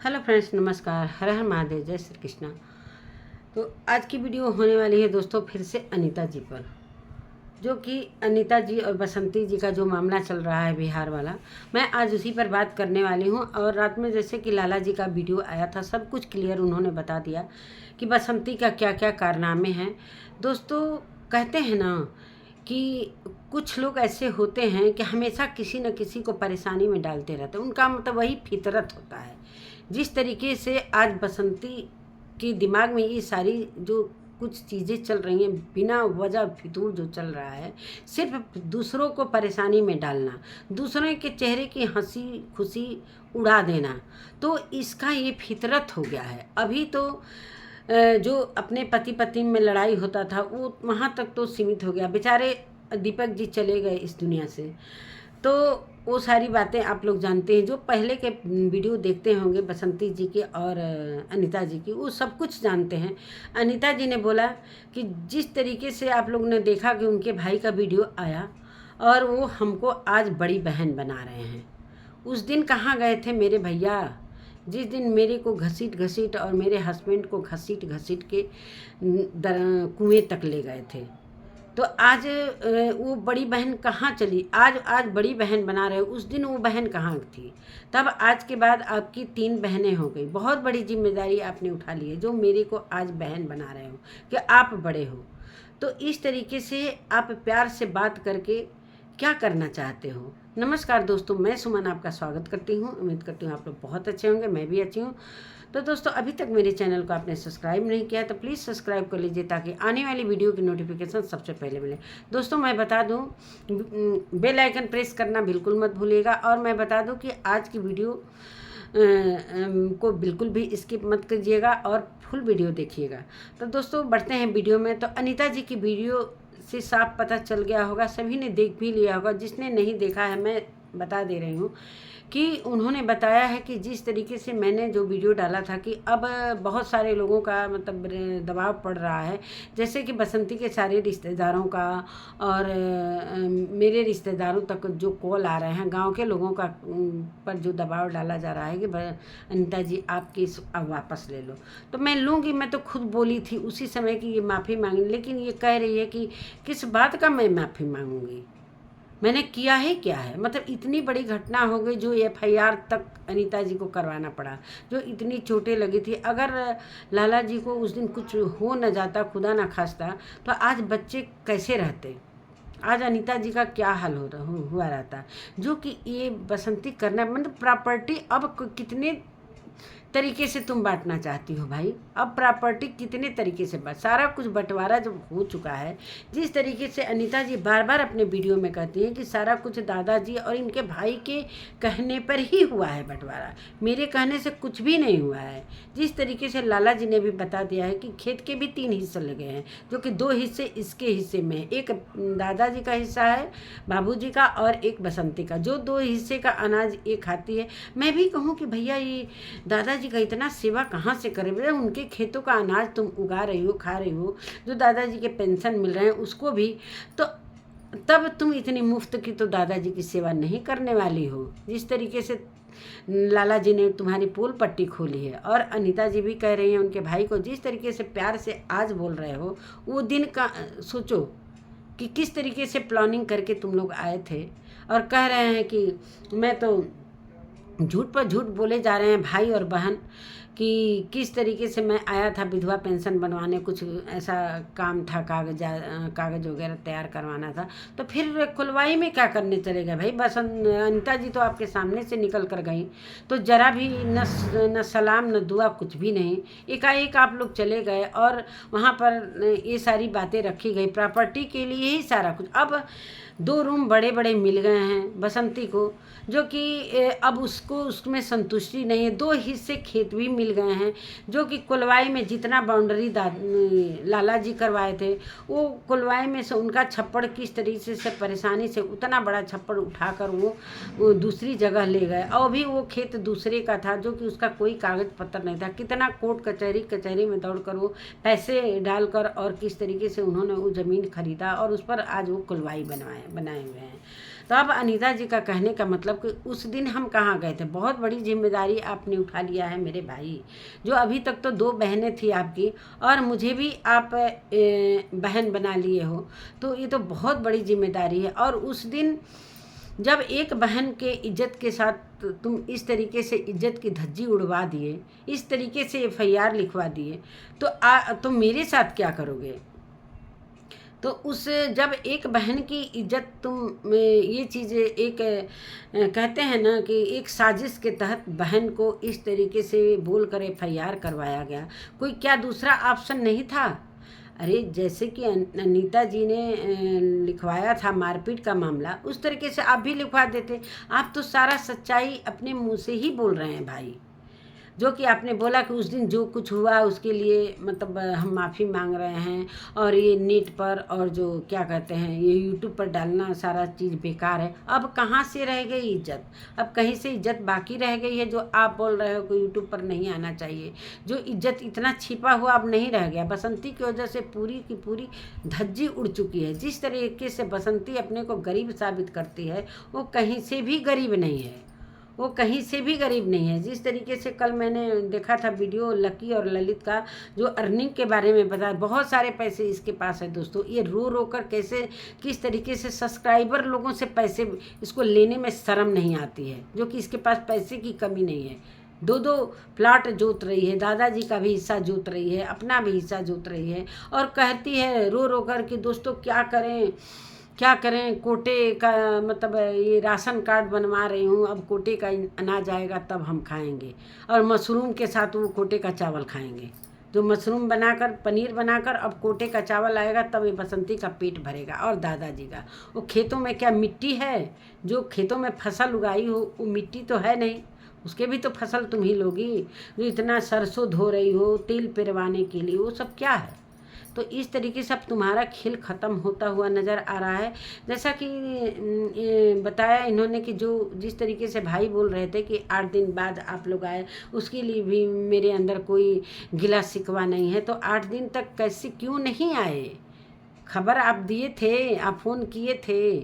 Hello friends, नमस्कार। हर हर महादेव, जय श्री कृष्णा। तो आज की वीडियो होने वाली है दोस्तों फिर से अनीता जी पर, जो कि अनीता जी और बसंती जी का जो मामला चल रहा है बिहार वाला, मैं आज उसी पर बात करने वाली हूँ। और रात में जैसे कि लाला जी का वीडियो आया था, सब कुछ क्लियर उन्होंने बता दिया कि बसंती का क्या क्या कारनामे हैं। दोस्तों, कहते हैं ना कि कुछ लोग ऐसे होते हैं कि हमेशा किसी न किसी को परेशानी में डालते रहते हैं। उनका मतलब वही फितरत होता है। जिस तरीके से आज बसंती के दिमाग में ये सारी जो कुछ चीज़ें चल रही हैं, बिना वजह फितूर जो चल रहा है, सिर्फ दूसरों को परेशानी में डालना, दूसरों के चेहरे की हंसी खुशी उड़ा देना, तो इसका ये फितरत हो गया है। अभी तो जो अपने पति पत्नी में लड़ाई होता था वो वहाँ तक तो सीमित हो गया। बेचारे दीपक जी चले गए इस दुनिया से, तो वो सारी बातें आप लोग जानते हैं। जो पहले के वीडियो देखते होंगे बसंती जी के और अनीता जी की, वो सब कुछ जानते हैं। अनीता जी ने बोला कि जिस तरीके से आप लोग ने देखा कि उनके भाई का वीडियो आया और वो हमको आज बड़ी बहन बना रहे हैं। उस दिन कहाँ गए थे मेरे भैया? जिस दिन मेरे को घसीट घसीट और मेरे हस्बैंड को घसीट घसीट के कुएं तक ले गए थे, तो आज वो बड़ी बहन कहाँ चली? आज बड़ी बहन बना रहे हो, उस दिन वो बहन कहाँ थी? तब आज के बाद आपकी 3 बहनें हो गई। बहुत बड़ी जिम्मेदारी आपने उठा ली है, जो मेरे को आज बहन बना रहे हो कि आप बड़े हो। तो इस तरीके से आप प्यार से बात करके क्या करना चाहते हो? नमस्कार दोस्तों, मैं सुमन आपका स्वागत करती हूँ। उम्मीद करती हूँ आप लोग बहुत अच्छे होंगे, मैं भी अच्छी हूँ। तो दोस्तों, अभी तक मेरे चैनल को आपने सब्सक्राइब नहीं किया है तो प्लीज़ सब्सक्राइब कर लीजिए, ताकि आने वाली वीडियो की नोटिफिकेशन सबसे पहले मिले। दोस्तों, मैं बता दूं, बेल आइकन प्रेस करना बिल्कुल मत भूलिएगा। और मैं बता दूं कि आज की वीडियो को बिल्कुल भी स्किप मत कीजिएगा और फुल वीडियो देखिएगा। तो दोस्तों, बढ़ते हैं वीडियो में। तो अनीता जी की वीडियो से साफ पता चल गया होगा, सभी ने देख भी लिया होगा। जिसने नहीं देखा है, मैं बता दे रही हूँ कि उन्होंने बताया है कि जिस तरीके से मैंने जो वीडियो डाला था कि अब बहुत सारे लोगों का मतलब दबाव पड़ रहा है, जैसे कि बसंती के सारे रिश्तेदारों का और मेरे रिश्तेदारों तक जो कॉल आ रहे हैं, गांव के लोगों का पर जो दबाव डाला जा रहा है कि अनीता जी आप केस अब वापस ले लो। तो मैं लूँगी, मैं तो खुद बोली थी उसी समय कि ये माफ़ी मांगी, लेकिन ये कह रही है कि किस बात का मैं माफ़ी मांगूंगी? मैंने किया है क्या है? मतलब इतनी बड़ी घटना हो गई जो एफआईआर तक अनीता जी को करवाना पड़ा, जो इतनी चोटें लगी थी। अगर लाला जी को उस दिन कुछ हो न जाता, खुदा ना खास्ता, तो आज बच्चे कैसे रहते? आज अनीता जी का क्या हाल हुआ रहता? जो कि ये बसंती करना मतलब प्रॉपर्टी अब कितने तरीके से तुम बांटना चाहती हो भाई? अब प्रॉपर्टी कितने तरीके से सारा कुछ बंटवारा जब हो चुका है, जिस तरीके से अनीता जी बार बार अपने वीडियो में कहती हैं कि सारा कुछ दादाजी और इनके भाई के कहने पर ही हुआ है बंटवारा, मेरे कहने से कुछ भी नहीं हुआ है। जिस तरीके से लाला जी ने भी बता दिया है कि खेत के भी 3 हिस्से लगे हैं, जो कि 2 हिस्से इसके हिस्से में, एक दादाजी का हिस्सा है बाबूजी का और एक बसंती का, जो 2 हिस्से का अनाज एक खाती है। मैं भी कहूँ कि भैया ये दादाजी का इतना सेवा कहाँ से करे? भैया उनके खेतों का अनाज तुम उगा रही हो, खा रही हो, जो दादाजी के पेंशन मिल रहे हैं उसको भी, तो तब तुम इतनी मुफ्त की तो दादाजी की सेवा नहीं करने वाली हो। जिस तरीके से लाला जी ने तुम्हारी पोल पट्टी खोली है, और अनीता जी भी कह रही हैं उनके भाई को, जिस तरीके से प्यार से आज बोल रहे हो, वो दिन का सोचो कि किस तरीके से प्लानिंग करके तुम लोग आए थे और कह रहे हैं कि मैं तो झूठ पर झूठ बोले जा रहे हैं भाई और बहन कि किस तरीके से मैं आया था विधवा पेंशन बनवाने, कुछ ऐसा काम था, कागज वगैरह तैयार करवाना था। तो फिर खुलवाई में क्या करने चले गए भाई? बस अनीता जी तो आपके सामने से निकल कर गई, तो जरा भी न सलाम न दुआ, कुछ भी नहीं, एकाएक आप लोग चले गए और वहाँ पर ये सारी बातें रखी गई प्रॉपर्टी के लिए ही सारा कुछ। अब 2 रूम बड़े बड़े मिल गए हैं बसंती को, जो कि अब उसको उसमें संतुष्टि नहीं है। 2 हिस्से खेत भी मिल गए हैं, जो कि कुलवाई में जितना बाउंड्री लाला जी करवाए थे, वो कुलवाई में से उनका छप्पड़ किस तरीके से परेशानी से उतना बड़ा छप्पड़ उठाकर वो दूसरी जगह ले गए, और भी वो खेत दूसरे का था, जो कि उसका कोई कागज पत्र नहीं था। कितना कोर्ट कचहरी में दौड़कर वो पैसे डालकर और किस तरीके से उन्होंने वो ज़मीन खरीदा और उस पर आज वो कुलवाई बनाए हुए हैं। तो अब अनीता जी का कहने का मतलब कि उस दिन हम कहाँ गए थे, बहुत बड़ी जिम्मेदारी आपने उठा लिया है मेरे भाई। जो अभी तक तो 2 बहनें थी आपकी और मुझे भी आप बहन बना लिए हो, तो ये तो बहुत बड़ी जिम्मेदारी है। और उस दिन जब एक बहन के इज्जत के साथ तुम इस तरीके से इज्जत की धज्जी उड़वा दिए, इस तरीके से FIR लिखवा दिए, तो मेरे साथ क्या करोगे? तो उस जब एक बहन की इज्जत तुम ये चीज़ें एक कहते हैं ना कि एक साजिश के तहत बहन को इस तरीके से बोल कर FIR करवाया गया, कोई क्या दूसरा ऑप्शन नहीं था? अरे जैसे कि अनीता जी ने लिखवाया था मारपीट का मामला, उस तरीके से आप भी लिखवा देते। आप तो सारा सच्चाई अपने मुंह से ही बोल रहे हैं भाई। जो कि आपने बोला कि उस दिन जो कुछ हुआ उसके लिए मतलब हम माफ़ी मांग रहे हैं, और ये नेट पर और जो क्या कहते हैं ये यूट्यूब पर डालना सारा चीज़ बेकार है। अब कहाँ से रह गई इज्जत? अब कहीं से इज्जत बाकी रह गई है जो आप बोल रहे हो कि यूट्यूब पर नहीं आना चाहिए? जो इज्जत इतना छिपा हुआ अब नहीं रह गया। बसंती की वजह से पूरी की पूरी धज्जी उड़ चुकी है। जिस तरीके से बसंती अपने को गरीब साबित करती है, वो कहीं से भी गरीब नहीं है, वो कहीं से भी गरीब नहीं है। जिस तरीके से कल मैंने देखा था वीडियो लकी और ललित का, जो अर्निंग के बारे में बताया, बहुत सारे पैसे इसके पास है दोस्तों। ये रो रो कर कैसे किस तरीके से सब्सक्राइबर लोगों से पैसे इसको लेने में शर्म नहीं आती है, जो कि इसके पास पैसे की कमी नहीं है। 2-2 प्लाट जोत रही है, दादाजी का भी हिस्सा जोत रही है, अपना भी हिस्सा जोत रही है, और कहती है रो रो कर कि दोस्तों क्या करें, कोटे का मतलब ये राशन कार्ड बनवा रही हूँ, अब कोटे का अनाज आएगा तब हम खाएंगे, और मशरूम के साथ वो कोटे का चावल खाएंगे। जो मशरूम बनाकर पनीर बनाकर अब कोटे का चावल आएगा तब ये बसंती का पेट भरेगा। और दादाजी का वो खेतों में क्या मिट्टी है? जो खेतों में फसल उगाई हो वो मिट्टी तो है नहीं, उसके भी तो फसल तुम ही लोगी। जो इतना सरसों धो रही हो तेल पिरवाने के लिए, वो सब क्या है? तो इस तरीके से अब तुम्हारा खेल ख़त्म होता हुआ नज़र आ रहा है। जैसा कि बताया इन्होंने कि जो जिस तरीके से भाई बोल रहे थे कि 8 दिन बाद आप लोग आए, उसके लिए भी मेरे अंदर कोई गिला शिकवा नहीं है। तो 8 दिन तक कैसे क्यों नहीं आए? खबर आप दिए थे, आप फ़ोन किए थे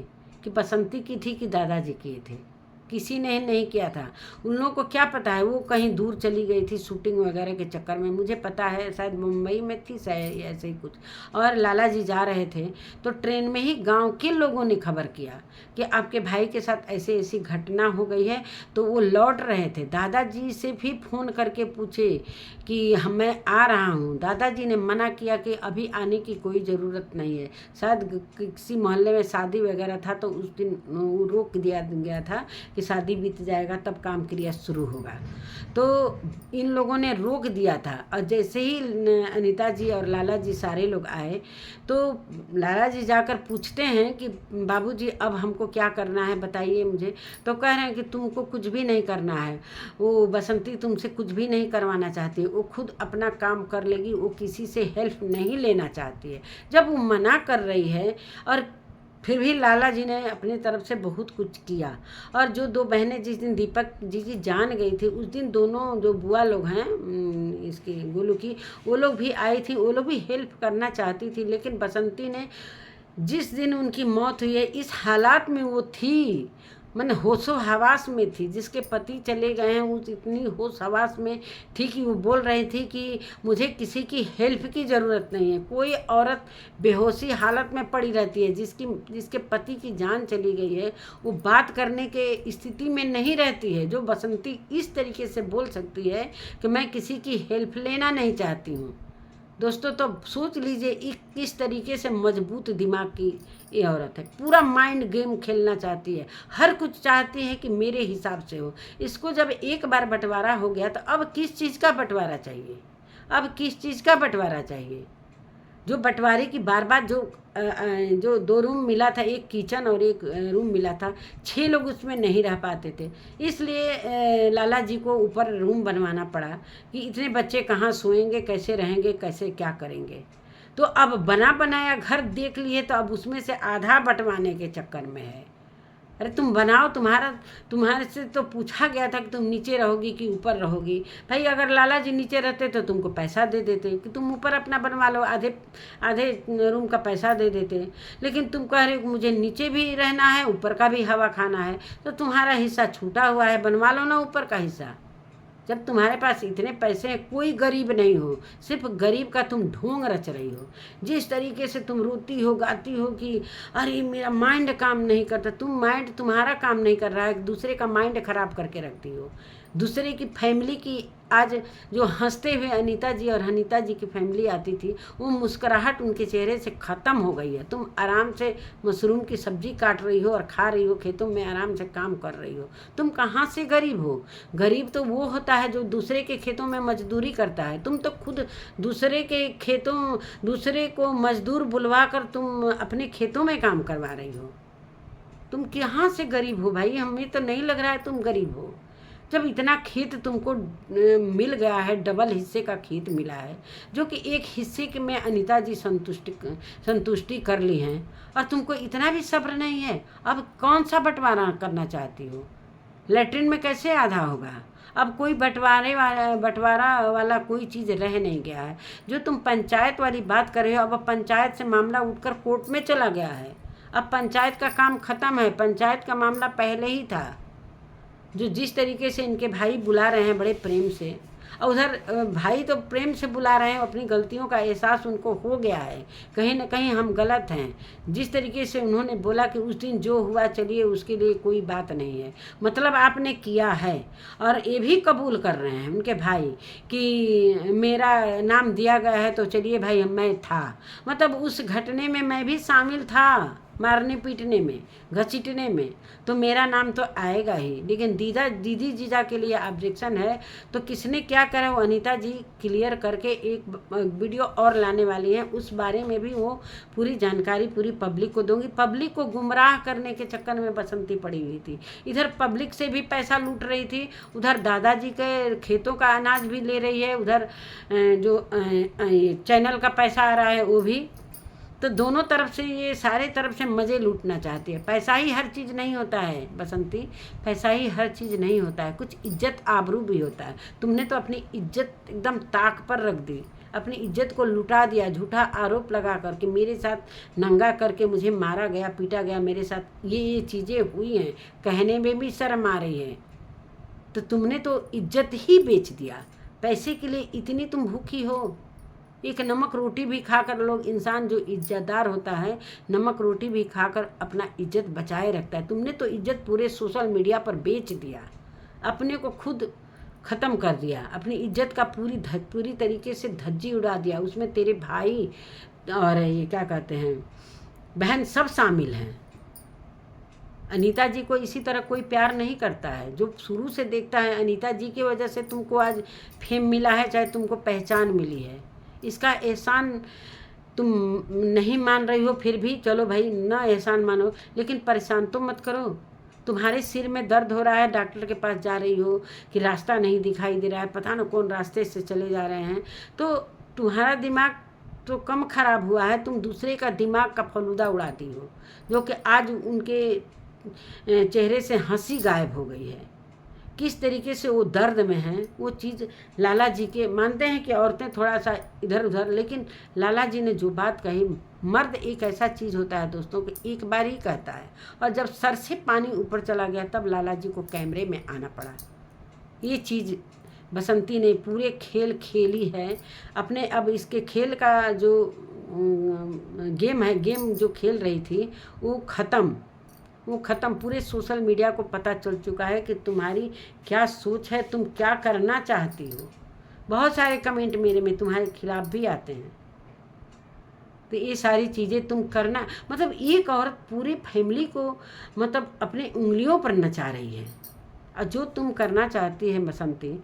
कि बसंती की थी कि दादाजी किए थे? किसी ने नहीं किया था। उन लोगों को क्या पता है, वो कहीं दूर चली गई थी शूटिंग वगैरह के चक्कर में। मुझे पता है शायद मुंबई में थी, शायद ऐसे ही कुछ। और लाला जी जा रहे थे तो ट्रेन में ही गांव के लोगों ने खबर किया कि आपके भाई के साथ ऐसे ऐसी घटना हो गई है। तो वो लौट रहे थे, दादाजी से भी फ़ोन करके पूछे कि मैं आ रहा हूँ। दादाजी ने मना किया कि अभी आने की कोई ज़रूरत नहीं है। शायद किसी मोहल्ले में शादी वगैरह था तो उस दिन रोक दिया गया था कि शादी बीत जाएगा तब काम क्रिया शुरू होगा। तो इन लोगों ने रोक दिया था। और जैसे ही अनीता जी और लाला जी सारे लोग आए तो लाला जी जाकर पूछते हैं कि बाबूजी अब हमको क्या करना है बताइए मुझे। तो कह रहे हैं कि तुमको कुछ भी नहीं करना है, वो बसंती तुमसे कुछ भी नहीं करवाना चाहती, वो खुद अपना काम कर लेगी, वो किसी से हेल्प नहीं लेना चाहती है। जब वो मना कर रही है और फिर भी लाला जी ने अपनी तरफ से बहुत कुछ किया। और जो 2 बहनें जिस दिन दीपक जी की जान गई थी, उस दिन दोनों जो बुआ लोग हैं इसकी गोलू की, वो लोग भी आई थी, वो लोग भी हेल्प करना चाहती थी। लेकिन बसंती ने जिस दिन उनकी मौत हुई है इस हालात में वो थी, मैंने होशो हवास में थी। जिसके पति चले गए हैं उस इतनी होश हवास में थी कि वो बोल रही थी कि मुझे किसी की हेल्प की ज़रूरत नहीं है। कोई औरत बेहोशी हालत में पड़ी रहती है, जिसके पति की जान चली गई है, वो बात करने के स्थिति में नहीं रहती है। जो बसंती इस तरीके से बोल सकती है कि मैं किसी की हेल्प लेना नहीं चाहती हूँ। दोस्तों तो सोच लीजिए किस तरीके से मजबूत दिमाग की ये औरत है। पूरा माइंड गेम खेलना चाहती है, हर कुछ चाहती है कि मेरे हिसाब से हो। इसको जब एक बार बंटवारा हो गया तो अब किस चीज़ का बंटवारा चाहिए? अब किस चीज़ का बंटवारा चाहिए? जो बंटवारे की बार बार जो 2 रूम मिला था, एक किचन और एक रूम मिला था, 6 लोग उसमें नहीं रह पाते थे। इसलिए लाला जी को ऊपर रूम बनवाना पड़ा कि इतने बच्चे कहाँ सोएंगे, कैसे रहेंगे, कैसे क्या करेंगे। तो अब बना बनाया घर देख लिए तो अब उसमें से आधा बंटवाने के चक्कर में है। अरे तुम बनाओ, तुम्हारे से तो पूछा गया था कि तुम नीचे रहोगी कि ऊपर रहोगी। भाई अगर लाला जी नीचे रहते तो तुमको पैसा दे देते कि तुम ऊपर अपना बनवा लो, आधे आधे रूम का पैसा दे देते। लेकिन तुम कह रहे हो मुझे नीचे भी रहना है, ऊपर का भी हवा खाना है, तो तुम्हारा हिस्सा छूटा हुआ है, बनवा लो ना ऊपर का हिस्सा। जब तुम्हारे पास इतने पैसे हैं, कोई गरीब नहीं हो, सिर्फ गरीब का तुम ढोंग रच रही हो। जिस तरीके से तुम रोती हो, गाती हो कि अरे मेरा माइंड काम नहीं करता, माइंड तुम्हारा काम नहीं कर रहा है, दूसरे का माइंड खराब करके रखती हो। दूसरे की फैमिली की आज जो हंसते हुए अनीता जी और अनीता जी की फैमिली आती थी, वो मुस्कुराहट उनके चेहरे से ख़त्म हो गई है। तुम आराम से मशरूम की सब्जी काट रही हो और खा रही हो, खेतों में आराम से काम कर रही हो। तुम कहाँ से गरीब हो? गरीब तो वो होता है जो दूसरे के खेतों में मजदूरी करता है। तुम तो खुद दूसरे के खेतों, दूसरे को मजदूर बुलवा कर तुम अपने खेतों में काम करवा रही हो। तुम कहाँ से गरीब हो भाई? हमें तो नहीं लग रहा है तुम गरीब हो। जब इतना खेत तुमको मिल गया है, डबल हिस्से का खेत मिला है, जो कि एक हिस्से के में अनीता जी संतुष्टि कर ली हैं, और तुमको इतना भी सब्र नहीं है। अब कौन सा बंटवारा करना चाहती हो? लैट्रिन में कैसे आधा होगा? अब कोई बंटवारा वाला कोई चीज़ रह नहीं गया है। जो तुम पंचायत वाली बात कर रहे हो, अब पंचायत से मामला उठकर कोर्ट में चला गया है। अब पंचायत का काम ख़त्म है, पंचायत का मामला पहले ही था। जो जिस तरीके से इनके भाई बुला रहे हैं बड़े प्रेम से, और उधर भाई तो प्रेम से बुला रहे हैं, अपनी गलतियों का एहसास उनको हो गया है, कहीं ना कहीं हम गलत हैं। जिस तरीके से उन्होंने बोला कि उस दिन जो हुआ चलिए उसके लिए कोई बात नहीं है, मतलब आपने किया है। और ये भी कबूल कर रहे हैं उनके भाई कि मेरा नाम दिया गया है तो चलिए भाई मैं था, मतलब उस घटने में मैं भी शामिल था, मारने पीटने में, घसीटने में, तो मेरा नाम तो आएगा ही। लेकिन दीदी जीजा के लिए ऑब्जेक्शन है, तो किसने क्या करा वो अनीता जी क्लियर करके एक वीडियो और लाने वाली हैं। उस बारे में भी वो पूरी जानकारी पूरी पब्लिक को दूंगी। पब्लिक को गुमराह करने के चक्कर में बसंती पड़ी हुई थी, इधर पब्लिक से भी पैसा लूट रही थी, उधर दादाजी के खेतों का अनाज भी ले रही है, उधर जो चैनल का पैसा आ रहा है वो भी। तो दोनों तरफ से ये सारे तरफ से मज़े लूटना चाहती है। पैसा ही हर चीज़ नहीं होता है बसंती, पैसा ही हर चीज़ नहीं होता है, कुछ इज्जत आबरू भी होता है। तुमने तो अपनी इज्जत एकदम ताक पर रख दी, अपनी इज्जत को लुटा दिया, झूठा आरोप लगा करके मेरे साथ नंगा करके मुझे मारा गया, पीटा गया, मेरे साथ ये चीज़ें हुई हैं, कहने में भी शर्म आ रही है। तो तुमने तो इज्जत ही बेच दिया, पैसे के लिए इतनी तुम भूखी हो। एक नमक रोटी भी खाकर लोग, इंसान जो इज्जतदार होता है, नमक रोटी भी खाकर अपना इज्जत बचाए रखता है। तुमने तो इज्जत पूरे सोशल मीडिया पर बेच दिया, अपने को खुद ख़त्म कर दिया, अपनी इज्जत का पूरी तरीके से धज्जी उड़ा दिया। उसमें तेरे भाई और ये क्या कहते हैं बहन सब शामिल हैं। अनीता जी को इसी तरह कोई प्यार नहीं करता है, जो शुरू से देखता है। अनीता जी की वजह से तुमको आज फेम मिला है, चाहे तुमको पहचान मिली है, इसका एहसान तुम नहीं मान रही हो। फिर भी चलो भाई ना एहसान मानो, लेकिन परेशान तो मत करो। तुम्हारे सिर में दर्द हो रहा है, डॉक्टर के पास जा रही हो कि रास्ता नहीं दिखाई दे रहा है, पता ना कौन रास्ते से चले जा रहे हैं, तो तुम्हारा दिमाग तो कम खराब हुआ है, तुम दूसरे का दिमाग का फलूदा उड़ाती हो, जो कि आज उनके चेहरे से हंसी गायब हो गई है। किस तरीके से वो दर्द में हैं, वो चीज़ लाला जी के मानते हैं कि औरतें थोड़ा सा इधर उधर, लेकिन लाला जी ने जो बात कही, मर्द एक ऐसा चीज़ होता है दोस्तों कि एक बार ही कहता है, और जब सर से पानी ऊपर चला गया तब लाला जी को कैमरे में आना पड़ा। ये चीज़ बसंती ने पूरे खेल खेली है अपने। अब इसके खेल का जो गेम जो खेल रही थी वो ख़त्म, पूरे सोशल मीडिया को पता चल चुका है कि तुम्हारी क्या सोच है, तुम क्या करना चाहती हो। बहुत सारे कमेंट मेरे में तुम्हारे खिलाफ भी आते हैं। तो ये सारी चीज़ें तुम करना, मतलब एक औरत पूरी फैमिली को मतलब अपने उंगलियों पर नचा रही है, और जो तुम करना चाहती है बसंती,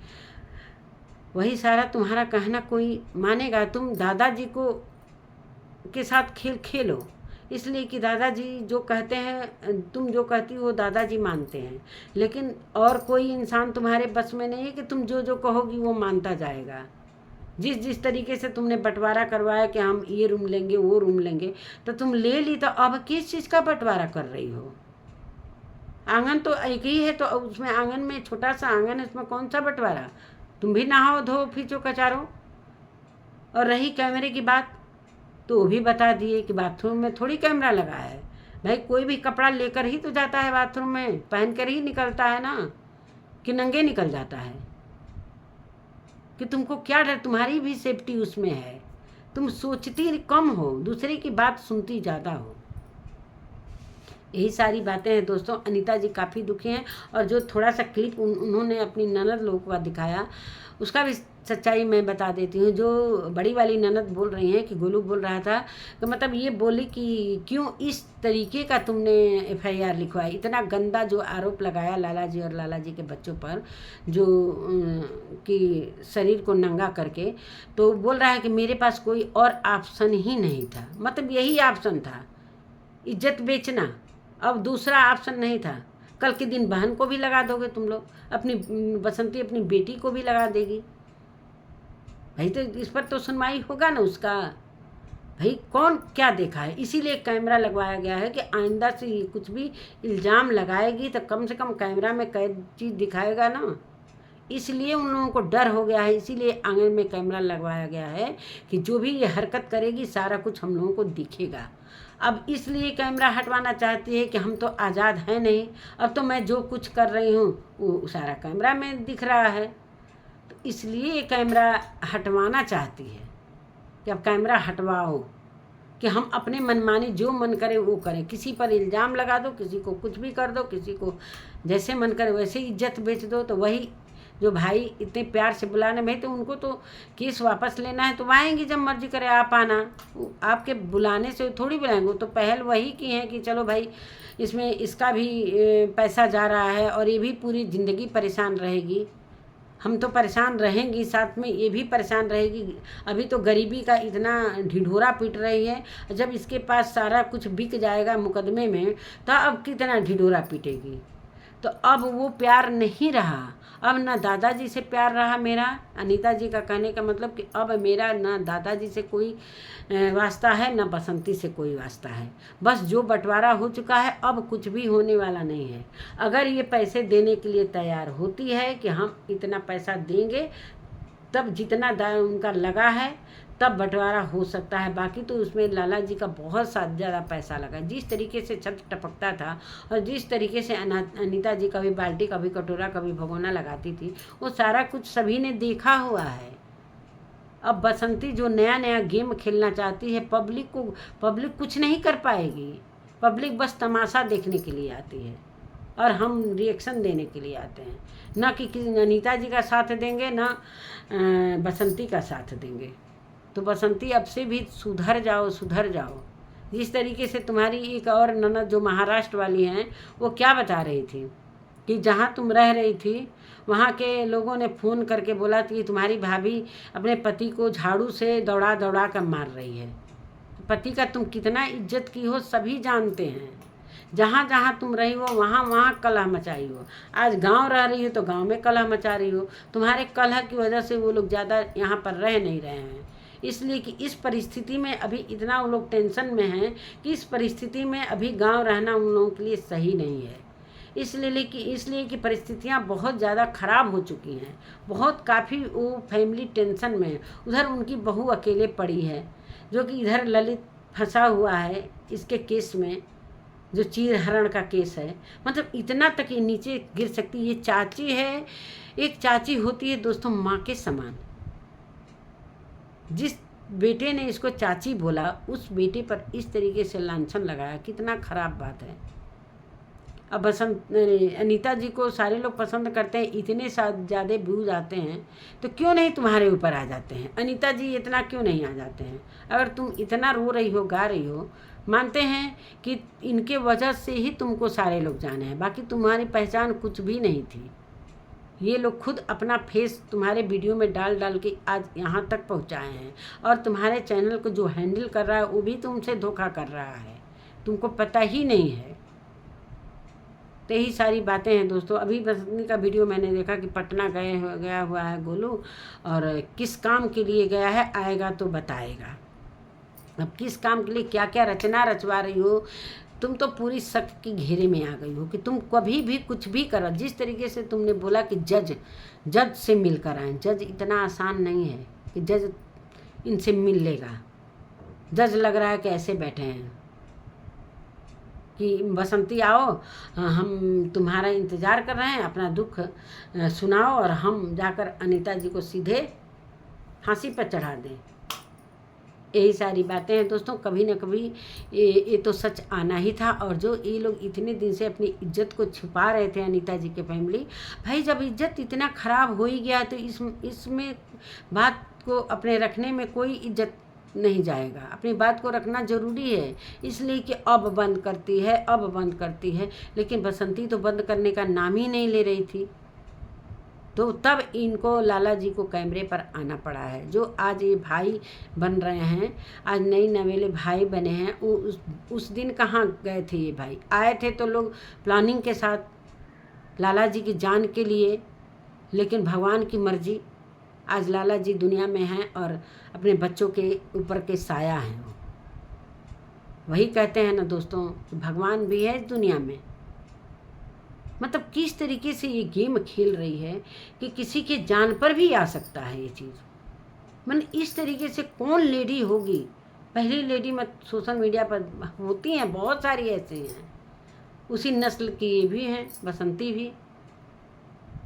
वही सारा तुम्हारा कहना कोई मानेगा। तुम दादाजी को के साथ खेल खेलो, इसलिए कि दादाजी जो कहते हैं, तुम जो कहती हो दादाजी मानते हैं, लेकिन और कोई इंसान तुम्हारे बस में नहीं है कि तुम जो जो कहोगी वो मानता जाएगा। जिस तरीके से तुमने बंटवारा करवाया कि हम ये रूम लेंगे वो रूम लेंगे, तो तुम ले ली, तो अब किस चीज़ का बंटवारा कर रही हो? आंगन तो एक ही है, तो उसमें आंगन में छोटा सा आंगन है, उसमें कौन सा बंटवारा। तुम भी नहाओ धो फीचो कचारो। और रही कैमरे की बात, तो वो भी बता दिए कि बाथरूम में थोड़ी कैमरा लगा है भाई, कोई भी कपड़ा लेकर ही तो जाता है बाथरूम में, पहन कर ही निकलता है ना, कि नंगे निकल जाता है। कि तुमको क्या डर, तुम्हारी भी सेफ्टी उसमें है। तुम सोचती कम हो, दूसरे की बात सुनती ज़्यादा हो। यही सारी बातें हैं दोस्तों। अनीता जी काफ़ी दुखी हैं, और जो थोड़ा सा क्लिप उन्होंने अपनी ननद लोगों को दिखाया, उसका भी सच्चाई मैं बता देती हूँ। जो बड़ी वाली ननद बोल रही हैं कि गोलू बोल रहा था कि मतलब ये बोली कि क्यों इस तरीके का तुमने FIR लिखवाया, इतना गंदा जो आरोप लगाया लाला जी और लाला जी के बच्चों पर, जो कि शरीर को नंगा करके। तो बोल रहा है कि मेरे पास कोई और ऑप्शन ही नहीं था, मतलब यही ऑप्शन था, इज्जत बेचना। अब दूसरा ऑप्शन नहीं था। कल के दिन बहन को भी लगा दोगे तुम लोग, अपनी बसंती अपनी बेटी को भी लगा देगी भाई, तो इस पर तो सुनवाई होगा ना उसका। भाई कौन क्या देखा है, इसीलिए कैमरा लगवाया गया है कि आइंदा से ये कुछ भी इल्ज़ाम लगाएगी तो कम से कम कैमरा में कैद चीज़ दिखाएगा ना। इसलिए उन लोगों को डर हो गया है, इसीलिए आंगन में कैमरा लगवाया गया है कि जो भी ये हरकत करेगी सारा कुछ हम लोगों को दिखेगा। अब इसलिए कैमरा हटवाना चाहती है कि हम तो आज़ाद हैं नहीं, अब तो मैं जो कुछ कर रही हूँ वो सारा कैमरा में दिख रहा है। तो इसलिए ये कैमरा हटवाना चाहती है कि अब कैमरा हटवाओ, कि हम अपने मनमानी जो मन करे वो करें। किसी पर इल्ज़ाम लगा दो, किसी को कुछ भी कर दो, किसी को जैसे मन करे वैसे इज्जत बेच दो। तो वही जो भाई इतने प्यार से बुलाने में, तो उनको तो केस वापस लेना है तो आएंगी जब मर्जी करे आप आना। आपके बुलाने से थोड़ी बुलाएंगे, तो पहल वही की है कि चलो भाई इसमें इसका भी पैसा जा रहा है और ये भी पूरी ज़िंदगी परेशान रहेगी। हम तो परेशान रहेंगी, साथ में ये भी परेशान रहेगी। अभी तो गरीबी का इतना ढिढोरा पीट रही है, जब इसके पास सारा कुछ बिक जाएगा मुकदमे में तो अब कितना ढिढोरा पीटेगी। तो अब वो प्यार नहीं रहा, अब ना दादाजी से प्यार रहा मेरा। अनीता जी का कहने का मतलब कि अब मेरा ना दादाजी से कोई वास्ता है, ना बसंती से कोई वास्ता है। बस जो बंटवारा हो चुका है, अब कुछ भी होने वाला नहीं है। अगर ये पैसे देने के लिए तैयार होती है कि हम इतना पैसा देंगे, तब जितना उनका लगा है तब बंटवारा हो सकता है। बाकी तो उसमें लाला जी का बहुत ज़्यादा पैसा लगा। जिस तरीके से छत टपकता था और जिस तरीके से अनीता जी कभी बाल्टी कभी कटोरा कभी भगोना लगाती थी, वो सारा कुछ सभी ने देखा हुआ है। अब बसंती जो नया नया गेम खेलना चाहती है, पब्लिक कुछ नहीं कर पाएगी। पब्लिक बस तमाशा देखने के लिए आती है और हम रिएक्शन देने के लिए आते हैं, ना कि अनीता जी का साथ देंगे ना बसंती का साथ देंगे। तो बसंती अब से भी सुधर जाओ, सुधर जाओ। जिस तरीके से तुम्हारी एक और ननद जो महाराष्ट्र वाली हैं, वो क्या बता रही थी कि जहाँ तुम रह रही थी वहाँ के लोगों ने फ़ोन करके बोला कि तुम्हारी भाभी अपने पति को झाड़ू से दौड़ा दौड़ा कर मार रही है। पति का तुम कितना इज्जत की हो सभी जानते हैं। जहाँ जहाँ तुम रही हो वहाँ वहाँ कलह मचाई हो। आज गांव रह रही हो तो गांव में कलह मचा रही हो। तुम्हारे कलह की वजह से वो लोग ज़्यादा यहाँ पर रह नहीं रहे हैं, इसलिए कि इस परिस्थिति में अभी इतना वो लोग टेंशन में हैं कि इस परिस्थिति में अभी गांव रहना उन लोगों के लिए सही नहीं है। इसलिए कि परिस्थितियां बहुत ज़्यादा ख़राब हो चुकी हैं, बहुत काफ़ी वो फैमिली टेंशन में है। उधर उनकी बहू अकेले पड़ी है, जो कि इधर ललित फंसा हुआ है इसके केस में, जो चीरहरण का केस है। मतलब इतना तक ये नीचे गिर सकती। ये चाची है, एक चाची होती है दोस्तों माँ के समान। जिस बेटे ने इसको चाची बोला, उस बेटे पर इस तरीके से लांछन लगाया, कितना ख़राब बात है। अब अनीता जी को सारे लोग पसंद करते हैं, इतने ज़्यादा व्यूज आते हैं, तो क्यों नहीं तुम्हारे ऊपर आ जाते हैं? अनीता जी इतना क्यों नहीं आ जाते हैं? अगर तुम इतना रो रही हो, गा रही हो, मानते हैं कि इनके वजह से ही तुमको सारे लोग जाने हैं, बाकी तुम्हारी पहचान कुछ भी नहीं थी। ये लोग खुद अपना फेस तुम्हारे वीडियो में डाल डाल के आज यहाँ तक पहुँचाए हैं, और तुम्हारे चैनल को जो हैंडल कर रहा है वो भी तुमसे धोखा कर रहा है, तुमको पता ही नहीं है। तो यही सारी बातें हैं दोस्तों। अभी बसंती का वीडियो मैंने देखा कि पटना गया हुआ है गोलू, और किस काम के लिए गया है आएगा तो बताएगा। अब किस काम के लिए क्या क्या रचना रचवा रही हो, तुम तो पूरी शक की घेरे में आ गई हो कि तुम कभी भी कुछ भी करो। जिस तरीके से तुमने बोला कि जज से मिलकर आए, जज इतना आसान नहीं है कि जज इनसे मिल लेगा। जज लग रहा है कि ऐसे बैठे हैं कि बसंती आओ, हम तुम्हारा इंतज़ार कर रहे हैं, अपना दुख सुनाओ और हम जाकर अनीता जी को सीधे फांसी पर चढ़ा दें। यही सारी बातें हैं दोस्तों। कभी ना कभी ये तो सच आना ही था। और जो ये लोग इतने दिन से अपनी इज्जत को छुपा रहे थे, अनीता जी के फैमिली भाई, जब इज्जत इतना ख़राब हो ही गया तो इसमें बात को अपने रखने में कोई इज्जत नहीं जाएगा। अपनी बात को रखना ज़रूरी है, इसलिए कि अब बंद करती है, अब बंद करती है। लेकिन बसंती तो बंद करने का नाम ही नहीं ले रही थी। तो तब इनको लाला जी को कैमरे पर आना पड़ा है। जो आज ये भाई बन रहे हैं, आज नई नवेले भाई बने हैं, उस दिन कहाँ गए थे ये भाई? आए थे तो लोग प्लानिंग के साथ लाला जी की जान के लिए, लेकिन भगवान की मर्जी, आज लाला जी दुनिया में हैं और अपने बच्चों के ऊपर के साया हैं। वही कहते हैं ना दोस्तों, भगवान भी है इस दुनिया में। मतलब किस तरीके से ये गेम खेल रही है कि किसी के जान पर भी आ सकता है ये चीज़। मतलब इस तरीके से कौन लेडी होगी? पहली लेडी मत सोशल मीडिया पर होती हैं, बहुत सारी ऐसे हैं। उसी नस्ल की ये भी हैं, बसंती भी,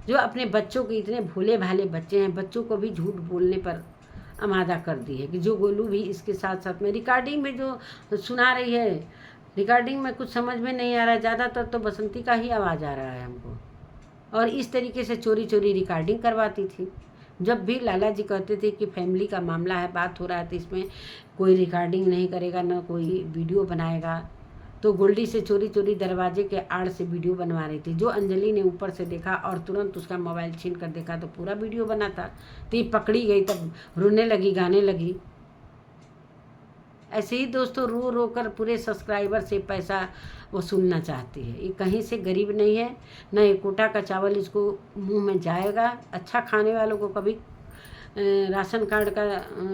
जो अपने बच्चों के, इतने भोले भाले बच्चे हैं, बच्चों को भी झूठ बोलने पर आमादा कर दी है। कि जो गोलू भी इसके साथ साथ में रिकॉर्डिंग में जो सुना रही है, रिकॉर्डिंग में कुछ समझ में नहीं आ रहा है, ज़्यादातर तो बसंती का ही आवाज़ आ रहा है हमको। और इस तरीके से चोरी चोरी रिकॉर्डिंग करवाती थी। जब भी लाला जी कहते थे कि फैमिली का मामला है, बात हो रहा है, तो इसमें कोई रिकॉर्डिंग नहीं करेगा, ना कोई वीडियो बनाएगा, तो गोल्डी से चोरी चोरी दरवाजे के आड़ से वीडियो बनवा रही थी। जो अंजलि ने ऊपर से देखा और तुरंत उसका मोबाइल छीन कर देखा तो पूरा वीडियो बना था। तो ये पकड़ी गई, तब रोने लगी, गाने लगी। ऐसे ही दोस्तों रो रो कर पूरे सब्सक्राइबर से पैसा वसूलना चाहती है। ये कहीं से गरीब नहीं है, न ये कोटा का चावल इसको मुंह में जाएगा। अच्छा खाने वालों को कभी राशन कार्ड का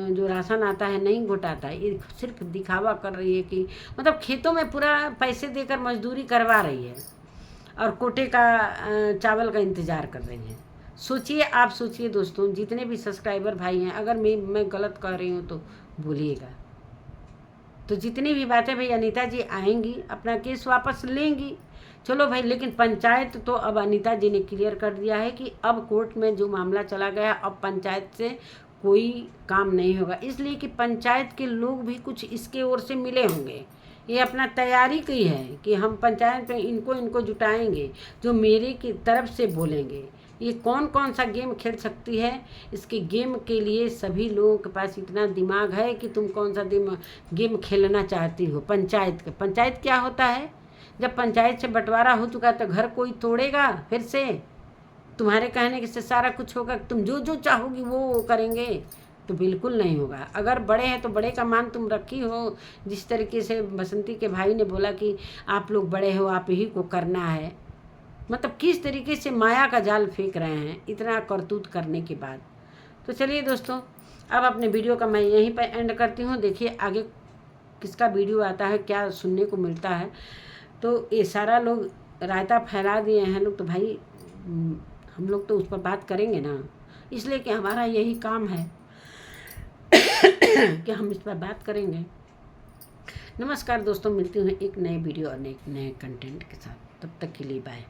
जो राशन आता है नहीं घोटाता। ये सिर्फ दिखावा कर रही है कि मतलब खेतों में पूरा पैसे देकर मजदूरी करवा रही है और कोटे का चावल का इंतज़ार कर रही है। सोचिए, आप सोचिए दोस्तों, जितने भी सब्सक्राइबर भाई हैं, अगर मैं गलत कह रही हूँ तो बोलिएगा। तो जितनी भी बातें भाई अनीता जी आएंगी, अपना केस वापस लेंगी, चलो भाई। लेकिन पंचायत तो अब अनीता जी ने क्लियर कर दिया है कि अब कोर्ट में जो मामला चला गया, अब पंचायत से कोई काम नहीं होगा। इसलिए कि पंचायत के लोग भी कुछ इसके ओर से मिले होंगे। ये अपना तैयारी की है कि हम पंचायत में इनको जुटाएंगे जो मेरे की तरफ से बोलेंगे। ये कौन कौन सा गेम खेल सकती है, इसके गेम के लिए सभी लोगों के पास इतना दिमाग है कि तुम कौन सा गेम खेलना चाहती हो। पंचायत क्या होता है? जब पंचायत से बंटवारा हो चुका तो घर कोई तोड़ेगा फिर से? तुम्हारे कहने से सारा कुछ होगा? तुम जो जो चाहोगी वो करेंगे? तो बिल्कुल नहीं होगा। अगर बड़े हैं तो बड़े का मान तुम रखी हो। जिस तरीके से बसंती के भाई ने बोला कि आप लोग बड़े हो, आप ही को करना है। मतलब किस तरीके से माया का जाल फेंक रहे हैं इतना करतूत करने के बाद। तो चलिए दोस्तों, अब अपने वीडियो का मैं यहीं पर एंड करती हूँ। देखिए आगे किसका वीडियो आता है, क्या सुनने को मिलता है। तो ये सारा लोग रायता फैला दिए हैं लोग, तो भाई हम लोग तो उस पर बात करेंगे ना, इसलिए कि हमारा यही काम है कि हम इस पर बात करेंगे। नमस्कार दोस्तों, मिलती हूँ एक नए वीडियो और नए कंटेंट के साथ। तब तक के लिए बाय।